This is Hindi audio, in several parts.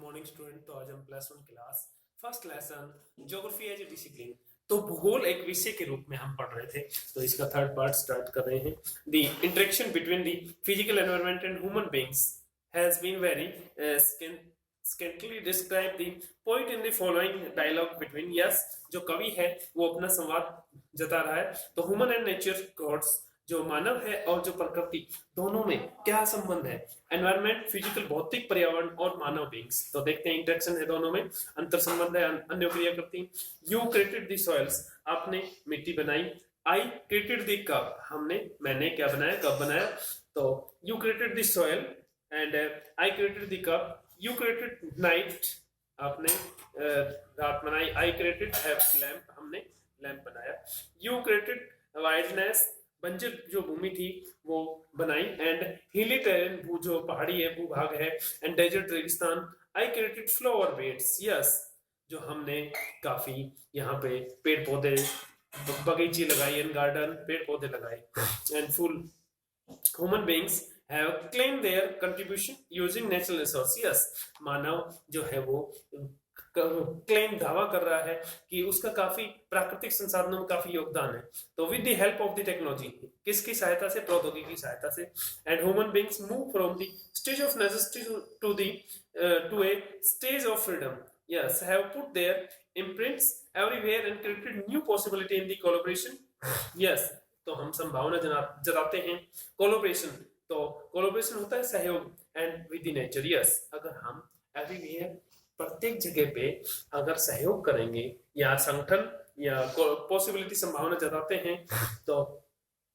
Morning student. तो आज हम plus one class first lesson geography as a discipline, तो भूगोल एक विषय के रूप में हम पढ़ रहे थे। तो इसका थर्ड पार्ट स्टार्ट कर रहे हैं। The interaction between the physical environment and human beings has been very scantily described the point in the following dialogue between। Yes, जो कवि है वो अपना संवाद जता रहा है। तो ह्यूमन एंड नेचर गॉड्स, जो मानव है और जो प्रकृति, दोनों में क्या संबंध है। एनवायरनमेंट फिजिकल भौतिक पर्यावरण और मानव बींग्स, तो देखते हैं इंटरेक्शन है दोनों में, अंतर संबंध है, अन्य क्रिया करती। यू क्रिएटेड द सॉइल्स, आपने मिट्टी बनाई। आई क्रिएटेड द कप, मैंने क्या बनाया, कप बनाया। तो you created the soil and I created the cup. You created night, आपने रात बनाई। आई क्रिएटेड लैंप, हमने लैंप बनाया। यू क्रिएटेड वाइडनेस, बंजर जो भूमि थी वो बनाई। एंड हिली टेरेन, जो पहाड़ी है, भूभाग है। एंड डेजर्ट, रेगिस्तान। I created flower beds, yes, जो हमने काफी यहाँ पे पेड़ पौधे, बगीचे लगाई, एंड गार्डन, पेड़ पौधे लगाए। And full human beings have claimed their contribution using natural resource। yes, मानव जो है वो क्लेम, दावा कर रहा है कि उसका काफी प्राकृतिक संसाधनों में काफी योगदान है। तो with the help of the technology, किसकी सहायता से, प्रौद्योगिकी की सहायता से। And human beings move from the stage of necessity to a stage of freedom. yes, have put their imprints everywhere and created new possibility in the collaboration। yes, तो हम संभावना जताते हैं। कोलैबोरेशन, तो कोलैबोरेशन होता है सहयोग। And with the nature, yes, अगर हम एवरीवेयर, प्रत्येक जगह पे अगर सहयोग करेंगे या संगठन या पॉसिबिलिटी, संभावना जताते हैं, तो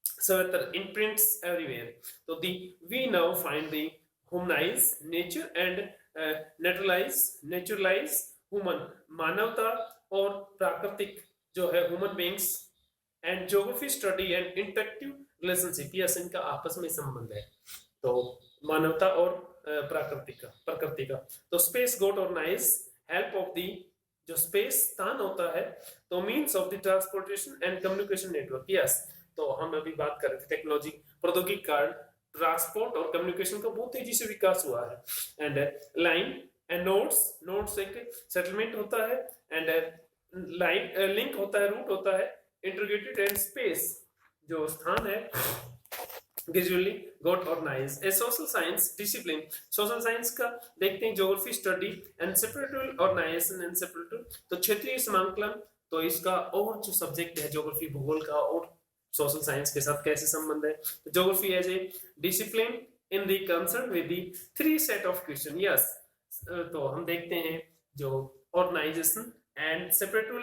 सर्वत्र इम्प्रिंट्स एवरीवेयर। तो we now find the humanize nature and naturalize human, मानवता और प्राकृतिक जो है human beings. And geography study and interactive relationship, yes, इनका आपस में संबंध है। तो मानवता और प्रकृति का। तो space got organize help of the, जो स्पेस स्थान होता है, तो means of the transportation and communication network. Yes, तो हम अभी बात कर रहे थे टेक्नोलॉजी, प्रौद्योगिकी कारण ट्रांसपोर्ट और कम्युनिकेशन का बहुत तेजी से विकास हुआ है। एंड लाइन एंड नोड्स एक सेटलमेंट होता है। एंड लाइन लिंक होता है, रूट होता है। इंटीग्रेटेड एंड स्पेस, जो स्थान है, gradually got organised. A social science discipline, social science का देखते हैं, geography study and spatial organisation and spatial, तो क्षेत्रीय समाकलन। तो इसका और जो सब्जेक्ट है ज्योग्राफी, भूगोल का, और सोशल साइंस के साथ कैसे संबंध है। तो geography as a discipline in the concern with the three set of question. Yes, तो हम देखते हैं जो ऑर्गेनाइजेशन एंड सेपरेटल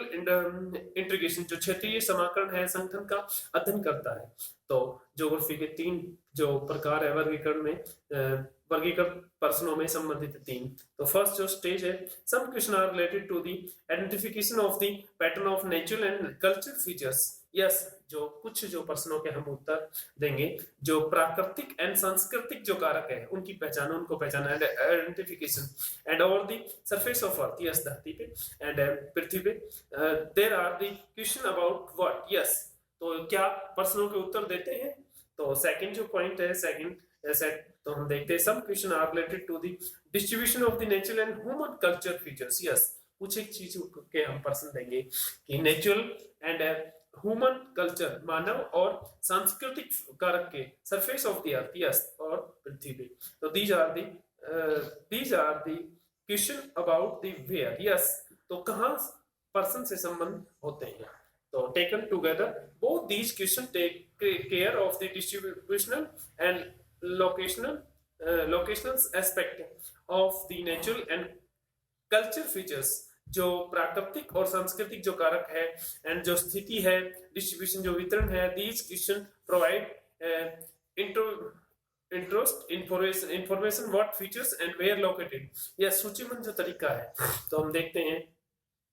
इंटीग्रेशन, जो क्षेत्रीय समाकरण है, संगठन का अध्ययन करता है। तो ज्योग्राफी के तीन जो प्रकार है वर्गीकरण में, वर्गीकृत प्रश्नों में संबंधित तीन। तो फर्स्ट जो स्टेज है, some question are related to the identification of the pattern of natural and culture features. Yes, जो कुछ जो प्रश्नों के हम उत्तर देंगे, जो प्राकृतिक एंड सांस्कृतिक जो कारक है उनकी पहचान, उनको पहचाना, identification. And over the surface of earth, yes, धरती पे एंड पृथ्वी पे, there are the question about what. Yes, तो क्या प्रश्नों के उत्तर देते हैं। तो सेकंड जो पॉइंट है, सेकंड सेट, तो हम देखते हैं, some question are related to the distribution of the natural and human culture features. Yes, कुछ एक चीज के हम प्रश्न देंगे कि नेचुरल एंड ह्यूमन कल्चर, मानव और सांस्कृतिक कारक के surface of the earth, yes, और पृथ्वी पे। तो these are the question about the where. Yes, तो कहाँ पर्सन से संबंध होते हैं। तो taken together, both these questions take care of the distributional and locational aspect of the natural and culture features, जो प्राकृतिक और सांस्कृतिक जो कारक है, एंड जो स्थिति है, डिस्ट्रीब्यूशन जो वितरण है। these questions provide interest information what features and where located. यह सूचीबद्ध जो तरीका है, तो हम देखते हैं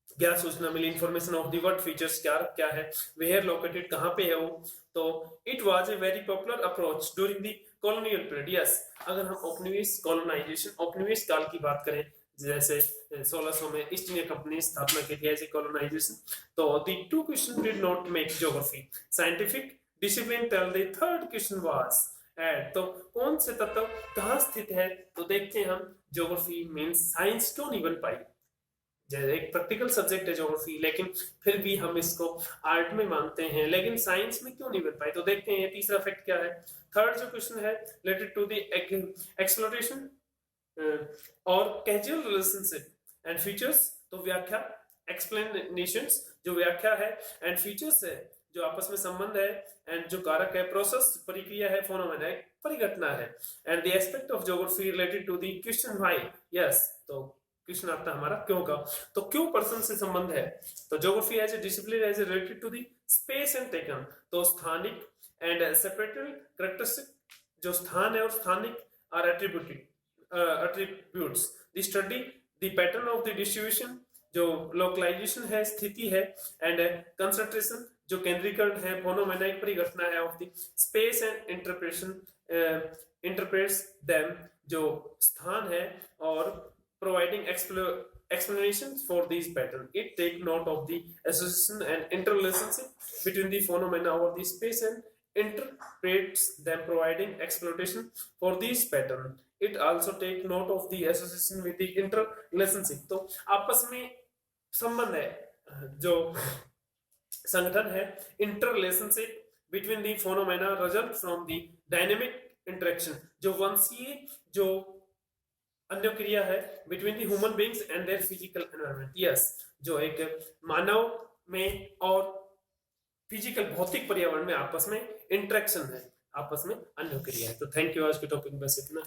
क्या सूचना मिली, information of the word features क्या है, वेयर लोकेटेड कहाँ पे है वो। तो it was a very popular approach during the colonial period. Yes, अगर हम औपनिवेश कॉलोनाइजेशन, औपनिवेश काल की बात करें, जैसे 1600 में ईस्ट इंडिया कंपनी स्थापना की थी, ऐसे कॉलोनाइजेशन। तो the two question did not make geography scientific discipline tell the third question was at. तो कौन से तत्व कहाँ स्थित है, तो देखते हैं हम ज्योग्राफी मीन्स साइंस क्यों नहीं बन पाई? जैसे एक प्रैक्टिकल सब्जेक्ट है ज्योग्राफी, लेकिन फिर भी हम इसको आर्ट में मानते हैं, लेकिन साइंस में क्यों नहीं बन पाई? तो देखते हैं तीसरा फैक्ट क्या है। थर्ड जो क्वेश्चन है रिलेटेड टू द एक्सप्लोरेशन और कैजुअल रिलेशनशिप एंड फीचर्स। तो व्याख्या, एक्सप्लेनेशंस जो व्याख्या है, एंड फीचर्स है जो आपस में संबंध है, एंड जो कारक है प्रोसेस प्रक्रिया है, फोनोमेना परिघटना है, and the aspect of geography related to the question why. Yes, तो क्वेश्चन आता है हमारा क्यों का। तो क्यों पर्सन से संबंध है? तो geography as a discipline as related to the space and taken. तो स्थानिक एंड सेपरेटेड कैरेक्टरिस्टिक, जो स्थान है और स्थानिक are attributes. The study the pattern of the distribution, जो लोकलाइजेशन है, स्थिति है, एंड कंसंट्रेशन जो केंद्रीकरण है, फोनोमेना एक परिघटना है of the space and interprets them जो स्थान है, और providing explanations for these patterns. It take note of the association and interrelationship between the phenomena over the space and interprets them, providing explanation for these patterns. It also take note of the association with the interrelationship. तो आपस में संबंध है, जो संगठन है, interrelationship between the phenomena result from the dynamic interaction, जो वंशीय जो अन्य क्रिया है between the human beings and their physical environment. Yes, जो एक मानव में और फिजिकल भौतिक पर्यावरण में आपस में इंटरेक्शन है, आपस में अन्य क्रिया है। तो थैंक यू, आज के टॉपिक में बस इतना।